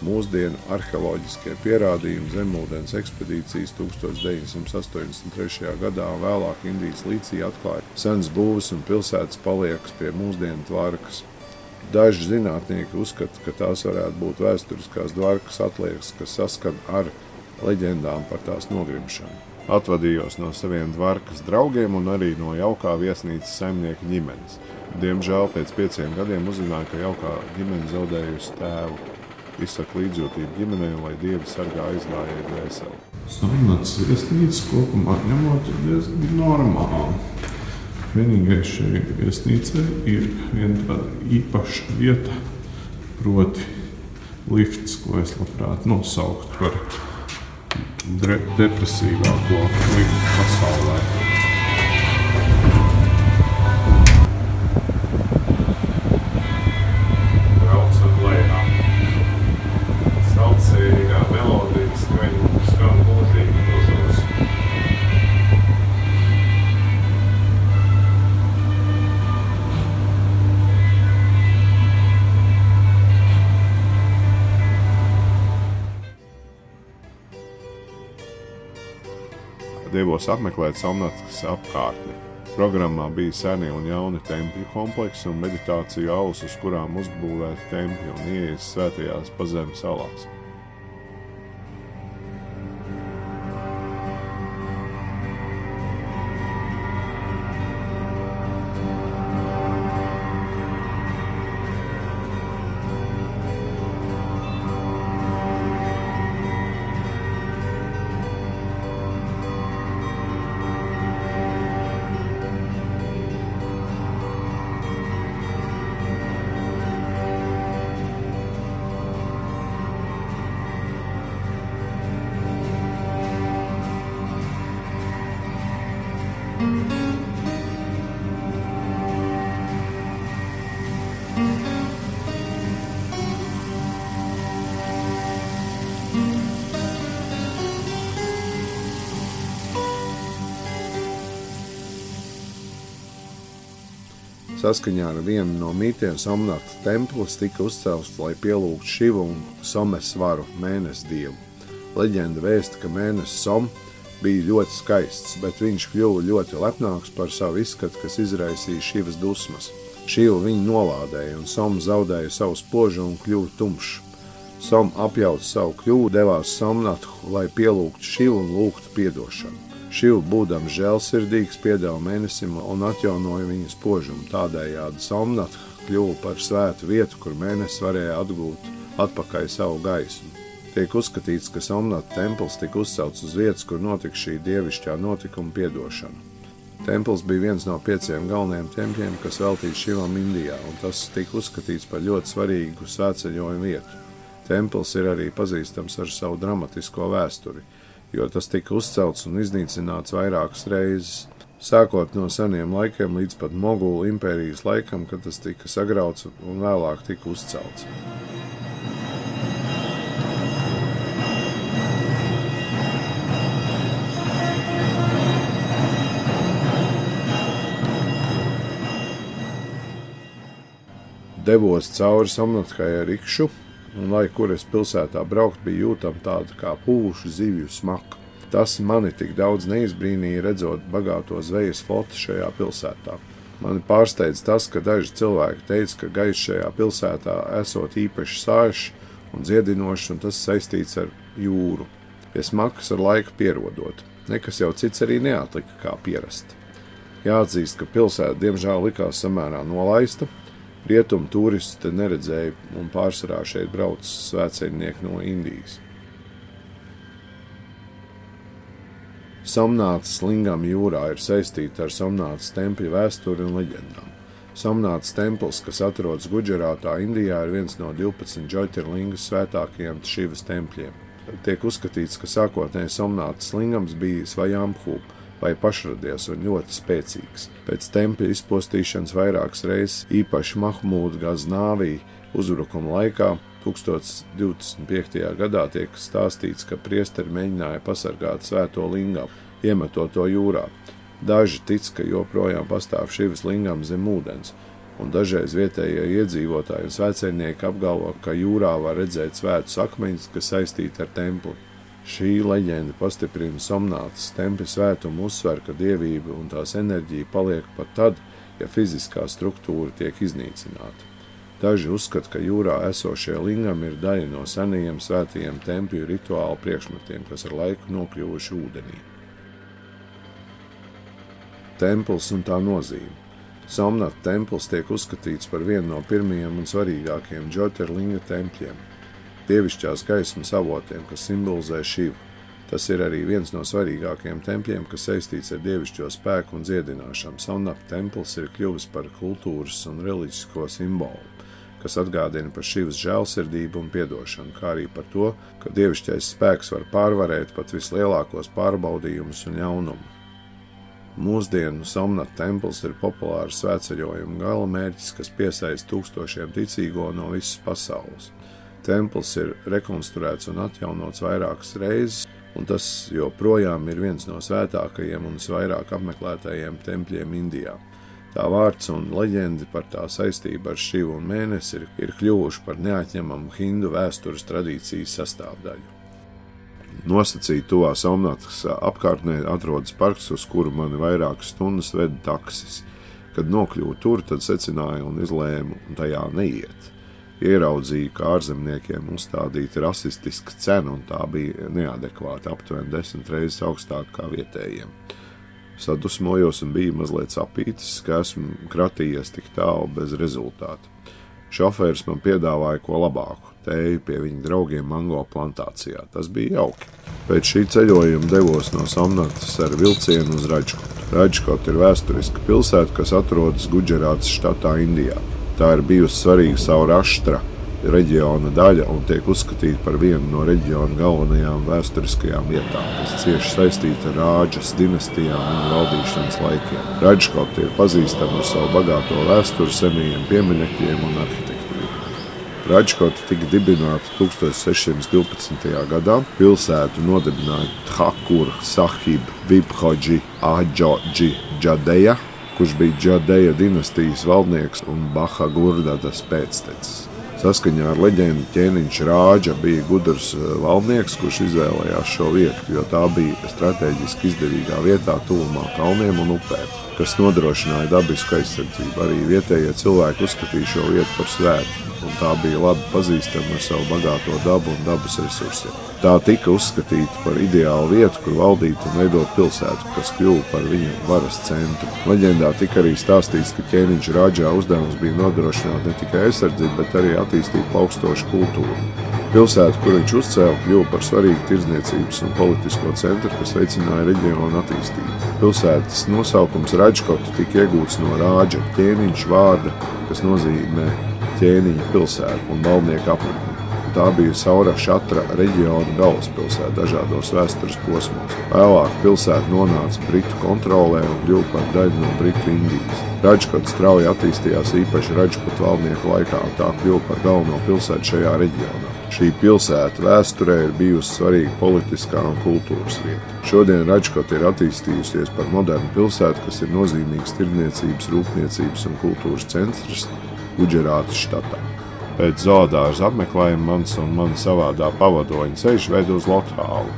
Mūsdienu arheoloģiskie pierādījumi zemūdens ekspedīcijas 1983. gadā un vēlāk Indijas līcī atklāja senas būves un pilsētas paliekas pie mūsdienu Dvarkas. Daži zinātnieki uzskata, ka tās varētu būt vēsturiskās Dvarkas atliekas, kas saskan ar leģendām par tās nogrimšanu. Atvadījos no saviem Dvarkas draugiem un arī no jaukā viesnīcas saimnieka ģimenes. Diemžēl pēc 5 gadiem uzzināja, ka jaukā ģimene zaudējusi tēvu. Izsaka līdzjūtību ģimenei, lai Dievi sargā aizgājēju dvēseli. Saimnats viesnīca kopumā ņemot diezgan normāli. Vienīgais šai viesnīcai ir viena tāda īpaša vieta, proti lifts, ko es labprāt nosauktu par depresīvāko liftu pasaulē. Devos apmeklēt Somnatskas apkārtni. Programmā bija seni un jauni tempļu kompleksi un meditāciju aulas, uz kurām uzbūvēti tempļi un ieejas svētajās pazemes salās. Saskaņā ar vienu no mītiem Somnata templis tika uzcelts, lai pielūgtu Šivu un Somesvaru mēnesi dievu. Leģenda vēsta, ka mēnesis Som bija ļoti skaists, bet viņš kļuva ļoti lepnāks par savu izskatu, kas izraisīja Šivas dusmas. Šiva viņu nolādēja un Som zaudēja savu spožu un kļuva tumšs. Som apjauta savu kļūdu, devās Somnatu, lai pielūgtu Šivu un lūgtu piedošanu. Šiva, būdams žēlsirdīgs, piedeva mēnesim un atjaunoja viņa spožumu. Tādējādi Somnata kļuva par svētu vietu, kur mēnesis varēja atgūt atpakaļ savu gaismu. Tiek uzskatīts, ka Somnata templis tika uzcelts uz vietas, kur notika šī dievišķā notikuma piedošana. Templis bija viens no 5 galvenajiem tempļiem, kas veltīts Šivam Indijā, un tas tika uzskatīts par ļoti svarīgu svētceļojumu vietu. Templis ir arī pazīstams ar savu dramatisko vēsturi, jo tas tika uzcelts un iznīcināts vairākas reizes. Sākot no seniem laikiem līdz pat Mogulu impērijas laikam, kad tas tika sagrauts un vēlāk tika uzcelts. Devos cauri Somnathai ar rikšu, un lai kur es pilsētā braukt, bija jūtama tāda kā pūšu zivju smaka. Tas mani tik daudz neizbrīnīja, redzot bagāto zvejas floti šajā pilsētā. Mani pārsteidz tas, ka daži cilvēki teica, ka gaiss šajā pilsētā esot īpaši sāļš un dziedinošs, un tas saistīts ar jūru. Pie smakas ar laiku pierodot. Nekas jau cits arī neatlika kā pierast. Jāatzīst, ka pilsēta diemžēl likās samērā nolaista. Rietumu turisti te neredzēja, un pārsvarā šeit brauc svētceļnieki no Indijas. Somnātas lingam jūrā ir saistīta ar Somnātas tempļa vēsturi un leģendām. Somnātas templis, kas atrodas Gudžarātā, Indijā, ir viens no 12 Džotirlingas svētākajiem Šivas tempļiem. Tiek uzskatīts, ka sākotnēji Somnātas lingams bija Svajambhu, vai pašradies un ļoti spēcīgs. Pēc tempļa izpostīšanas vairākas reizes, īpaši Mahmūda Gaznāvī uzbrukuma laikā, 1025. gadā tiek stāstīts, ka priesteri mēģināja pasargāt svēto lingam, iemetot to jūrā. Daži tic, ka joprojām pastāv Šivas lingam zem ūdens, un dažreiz vietējie iedzīvotāji un svētceļnieki apgalvo, ka jūrā var redzēt svētus akmeņus, kas saistīti ar templi. Šī leģenda pastiprina Somnātas tempļa svētumu, uzsver, ka dievība un tās enerģija paliek pat tad, ja fiziskā struktūra tiek iznīcināta. Daži uzskata, ka jūrā esošie lingami ir daļa no senajiem svētajiem tempļu rituālu priekšmetiem, kas ar laiku nokļuvuši ūdenī. Templis un tā nozīme. Somnata templis tiek uzskatīts par vienu no pirmajiem un svarīgākajiem Džotirlinga tempļiem. Dievišķās gaismas avotiem, kas simbolizē Šivu. Tas ir arī viens no svarīgākajiem tempļiem, kas saistīts ar dievišķo spēku un dziedināšanu. Somnata templis ir kļuvis par kultūras un reliģisko simbolu, kas atgādina par Šivas žēlsirdību un piedošanu, kā arī par to, ka dievišķais spēks var pārvarēt pat vislielākos pārbaudījumus un ļaunumu. Mūsdienu Somnata templis ir populārs svētceļojuma galamērķis, kas piesaista tūkstošiem ticīgo no visas pasaules. Templis ir rekonstruēts un atjaunots vairākas reizes, un tas joprojām ir viens no svētākajiem un visvairāk apmeklētajiem tempļiem Indijā. Tā vārds un leģendi par tā saistību ar Šivu un mēnesi ir kļuvuši par neatņemamu hindu vēstures tradīcijas sastāvdaļu. Nosacīti tuvā Somnatas apkārtnē atrodas parks, uz kuru mani vairākas stundas veda taksis. Kad nokļuvu tur, tad secināju un izlēmu tajā neiet. Ieraudzīju, ka ārzemniekiem uzstādīta rasistiska cena, un tā bija neadekvāta, aptuveni 10 reizes augstāka kā vietējiem. Sadusmojos un biju mazliet sapītis, ka esmu kratījies tik tālu bez rezultāta. Šofērs man piedāvāja ko labāku, tēju pie viņa draugiem mango plantācijā. Tas bija jauki. Pēc šī ceļojuma devos no Somnatas ar vilcienu uz Raģkotu. Raģkota ir vēsturiska pilsēta, kas atrodas Gudžarātas štatā Indijā. Tā ir bijusi svarīga Saurashtra reģiona daļa un tiek uzskatīta par vienu no reģiona galvenajām vēsturiskajām vietām, kas cieši saistīta ar Rāģas dinastijām un valdīšanas laikiem. Raģkota ir pazīstama ar savu bagāto vēsturi, senajiem pieminekļiem un arhitektūru. Raģkota tika dibināta 1612. gadā. Pilsētu nodibināja Thakur Sahib Vibhodži Aģodži Džadeja, kurš bija Džadeja dinastijas valdnieks un Bahagurdadas pēctecis. Saskaņā ar leģendu ķēniņš Rāģa bija gudrs valdnieks, kurš izvēlējās šo vietu, jo tā bija strateģiski izdevīgā vietā tuvumā kalniem un upēm, kas nodrošināja dabisku aizsardzību. Arī vietējie cilvēki uzskatīja šo vietu par svētu, un tā bija labi pazīstama ar savu bagāto dabu un dabas resursiem. Tā tika uzskatīta par ideālu vietu, kur valdīt un veidot pilsētu, kas kļuva par viņu varas centru. Leģendā tika arī stāstīts, ka ķēniņš Rāģā uzdevums bija nodrošināt ne tikai aizsardzību, bet arī attīstīt plaukstošu kultūru. Pilsēta, kur viņš uzcēla, kļuva par svarīgu tirdzniecības un politisko centru, kas veicināja reģionu attīstību. Pilsētas nosaukums Raģkota tika iegūts no Rāģa ķēniņš vārda, kas nozīmē ķēniņa pilsētu un valdnieku apmetni. Tā bija Saurashtra reģiona galvaspilsēta dažādos vēstures posmos. Vēlāk pilsēta nonāca Britu kontrolē un kļuva par daļu no Britu Indijas. Raģkota strauji attīstījās īpaši Raģputu valdnieku laikā, un tā kļuva par galveno pilsētu šajā reģionā. Šī pilsēta vēsturē ir bijusi svarīga politiskā un kultūras vieta. Šodien Raģkota ir attīstījusies par modernu pilsētu, kas ir nozīmīgs tirdzniecības, rūpniecības un kultūras centrs Gudžarātas štatā. Pēc zoodārza apmeklējuma mans un mana savādā pavadoņa ceļš ved uz Lothālu,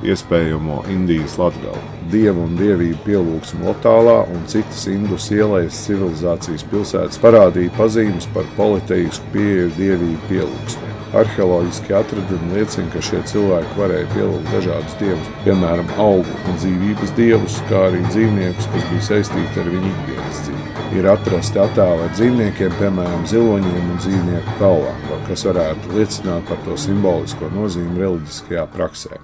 iespējamo Indijas Latgali. Dievu un dievību pielūgsmu Lotālā un citas Indus ielejas civilizācijas pilsētas parādīja pazīmes par politeisku pieeju dievību pielūgsmiem. Arheoloģiski atradumi liecina, ka šie cilvēki varēja pielūgt dažādus dievus, piemēram, augu un dzīvības dievus, kā arī dzīvniekus, kas bija saistīti ar viņu ikdienas dzīvi. Ir atrasti attēli ar dzīvniekiem, piemēram, ziloņiem un dzīvnieku galvām, kas varētu liecināt par to simbolisko nozīmi reliģiskajā praksē.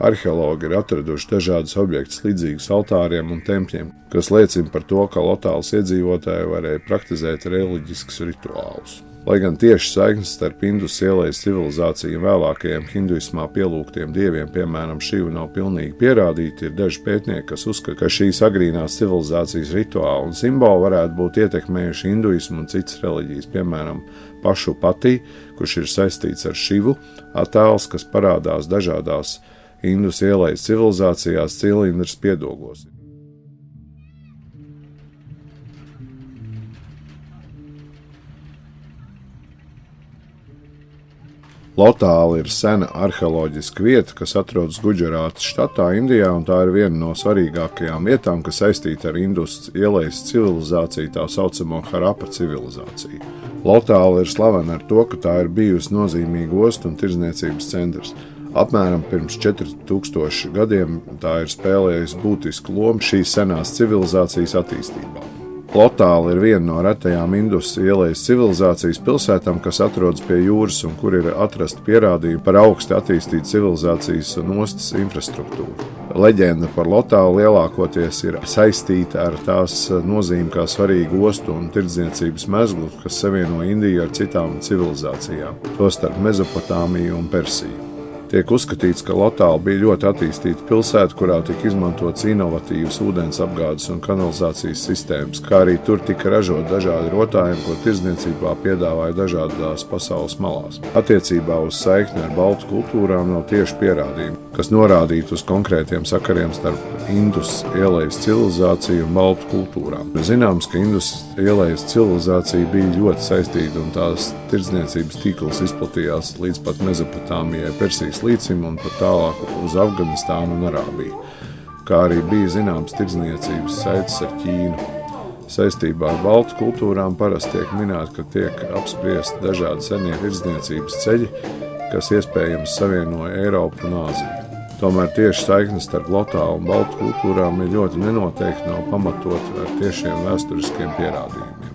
Arheologi ir atraduši dažādus objektus līdzīgus altāriem un tempļiem, kas liecina par to, ka Lotālas iedzīvotāji varēja praktizēt reliģiskus rituālus. Lai gan tieši saiknes starp Indus ielejas civilizāciju un vēlākajiem hinduismā pielūgtiem dieviem, piemēram, Šivu, nav pilnīgi pierādīti, ir daži pētnieki, kas uzskata, ka šīs agrīnās civilizācijas rituāli un simboli varētu būt ietekmējuši hinduismu un citas reliģijas, piemēram, Pašupati, kurš ir saistīts ar Šivu, attēls, kas parādās dažādās Indus ielejas civilizācijās cilindras piedogos. Lotāla ir sena arheoloģiska vieta, kas atrodas Gudžarātas štatā Indijā, un tā ir viena no svarīgākajām vietām, kas saistīta ar Indus ielejas civilizāciju, tā saucamo Harappa civilizāciju. Lotāla ir slavena ar to, ka tā ir bijusi nozīmīga ostu un tirdzniecības centrs. Apmēram pirms 4000 gadiem tā ir spēlējusi būtisku lomu šīs senās civilizācijas attīstībā. Lotāla ir viena no retajām Indus ielejas civilizācijas pilsētām, kas atrodas pie jūras un kur ir atrasti pierādījumi par augsti attīstītu civilizācijas un ostas infrastruktūru. Leģenda par Lotālu lielākoties ir saistīta ar tās nozīmi kā svarīgu ostu un tirdzniecības mezglu, kas savieno Indiju ar citām civilizācijām, tostarp Mezopotāmiju un Persiju. Tiek uzskatīts, ka Lotāla bija ļoti attīstīta pilsēta, kurā tika izmantotas inovatīvas ūdens apgādes un kanalizācijas sistēmas, kā arī tur tika ražot dažādi rotājumi, ko tirdzniecībā piedāvāja dažādās pasaules malās. Attiecībā uz saikni ar baltu kultūrām nav tieši pierādījumi, kas norādītu uz konkrētiem sakariem starp Indus ielejas civilizāciju un baltu kultūrām. Zināms, ka Indus ielejas civilizācija bija ļoti saistīta un tās tirdzniecības tīkls izplatījās līdz pat Mezopotāmijai, Persijas līcim un pat tālāk uz Afganistānu un Arābiju, kā arī bija zināms tirdzniecības saites ar Ķīnu. Saistībā ar baltu kultūrām parasti tiek minēts, ka tiek apspriesti dažādi senie tirdzniecības ceļi, kas iespējams savienoja Eiropu un Āziju. Tomēr tieši saiknes starp lotālu un baltu kultūrām ir ļoti nenoteikti, nav pamatot ar tiešiem vēsturiskiem pierādījumiem.